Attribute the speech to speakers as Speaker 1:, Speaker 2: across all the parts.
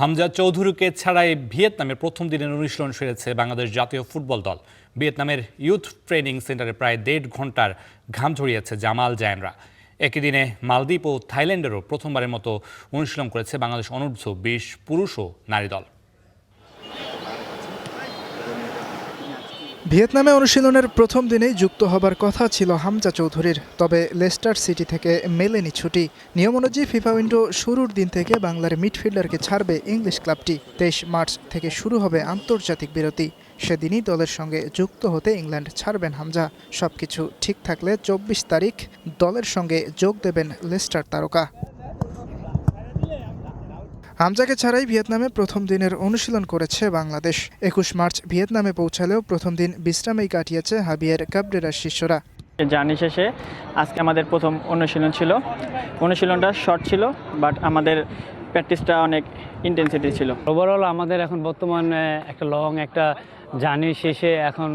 Speaker 1: হামজা চৌধুরীকে ছাড়াই ভিয়েতনামের প্রথম দিনের অনুশীলন সেরেছে বাংলাদেশ জাতীয় ফুটবল দল। ভিয়েতনামের ইউথ ট্রেনিং সেন্টারে প্রায় 1.5 ঘন্টার ঘাম ঝরিয়েছে জামাল জায়ানরা। একই দিনে মালদ্বীপ ও থাইল্যান্ডেরও প্রথমবারের মতো অনুশীলন করেছে বাংলাদেশ অনূর্ধ্ব-20 পুরুষ ও নারী দল।
Speaker 2: ভিয়েতনামে অনুশীলনের প্রথম দিনেই যুক্ত হবার কথা ছিল হামজা চৌধুরীর, তবে লেস্টার সিটি থেকে মেলেনি ছুটি। নিয়ম অনুযায়ী ফিফা উইন্ডো শুরুর দিন থেকে বাংলার মিডফিল্ডারকে ছাড়বে ইংলিশ ক্লাবটি। 23 মার্চ থেকে শুরু হবে আন্তর্জাতিক বিরতি। সেদিনই দলের সঙ্গে যুক্ত হতে ইংল্যান্ড ছাড়বেন হামজা। সবকিছু ঠিক থাকলে 24 তারিখ দলের সঙ্গে যোগ দেবেন লেস্টার তারকা। হামজাকে ছাড়াই ভিয়েতনামে প্রথম দিনের অনুশীলন করেছে বাংলাদেশ। 21 মার্চ ভিয়েতনামে পৌঁছালেও প্রথম দিন বিশ্রামেই কাটিয়েছে হাভিয়ের কাবরেরার শিষ্যরা।
Speaker 3: জার্নি শেষে আজকে আমাদের প্রথম অনুশীলন ছিল। অনুশীলনটা শর্ট ছিল, বাট আমাদের প্র্যাকটিসটা অনেক ইন্টেন্সিটি ছিল।
Speaker 4: ওভারঅল আমাদের এখন বর্তমান একটা লং একটা জার্নি শেষে এখন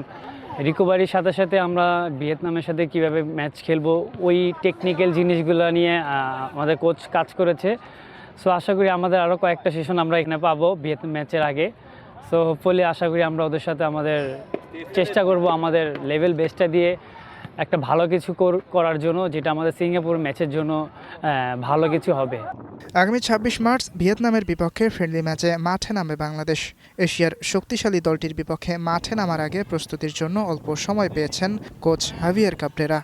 Speaker 4: রিকভারির সাথে সাথে আমরা ভিয়েতনামের সাথে কিভাবে ম্যাচ খেলবো ওই টেকনিক্যাল জিনিসগুলো নিয়ে আমাদের কোচ কাজ করেছে। সো আশা করি আমাদের আরও কয়েকটা সেশন আমরা এখানে পাবো ভিয়েতনাম ম্যাচের আগে। সো হোপফুলি আশা করি আমরা ওদের সাথে আমাদের চেষ্টা করব আমাদের লেভেল বেস্টটা দিয়ে একটা ভালো কিছু করার জন্য, যেটা আমাদের সিঙ্গাপুর ম্যাচের জন্য ভালো কিছু হবে।
Speaker 2: আগামী 26 মার্চ ভিয়েতনামের বিপক্ষে ফ্রেন্ডলি ম্যাচে মাঠে নামবে বাংলাদেশ। এশিয়ার শক্তিশালী দলটির বিপক্ষে মাঠে নামার আগে প্রস্তুতির জন্য অল্প সময় পেয়েছেন কোচ হাভিয়ের কাবরেরা।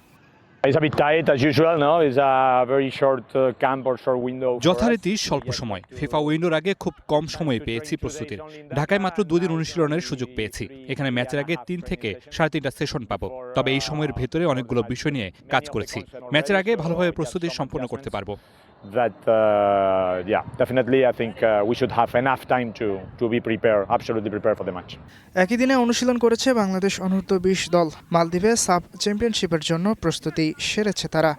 Speaker 5: যথারীতি স্বল্প সময়, ফিফা উইন্ডোর আগে খুব কম সময় পেয়েছি প্রস্তুতির। ঢাকায় মাত্র 2 দিন অনুশীলনের সুযোগ পেয়েছি। এখানে ম্যাচের আগে 3 থেকে 3.5টা সেশন পাবো। তবে এই সময়ের ভেতরে অনেকগুলো বিষয় নিয়ে কাজ করেছি। ম্যাচের আগে ভালোভাবে প্রস্তুতি সম্পন্ন করতে পারবো।
Speaker 6: Definitely I think we should have enough time to be prepared, absolutely prepared for the match.
Speaker 2: একই দিনে অনুশীলন করেছে বাংলাদেশ অনূর্ধ্ব-20 দল। মালদ্বীপে সাব চ্যাম্পিয়নশিপের জন্য প্রস্তুতি সেরেছে তারা।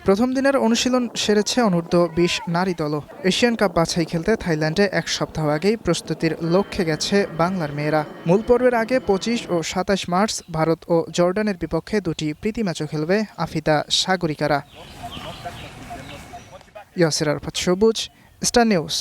Speaker 2: প্রথম দিনের অনুশীলন সেরেছে অনূর্ধ্ব-20 নারী দলও। এশিয়ান কাপ বাছাই খেলতে থাইল্যান্ডে 1 সপ্তাহ আগেই প্রস্তুতির লক্ষ্যে গেছে বাংলার মেয়েরা। মূল পর্বের আগে 25 ও 27 মার্চ ভারত ও জর্ডানের বিপক্ষে 2টি প্রীতি ম্যাচও খেলবে আফিদা সাগরিকারা। ইয়াসির আরাফাত সবুজ, স্টার নিউজ।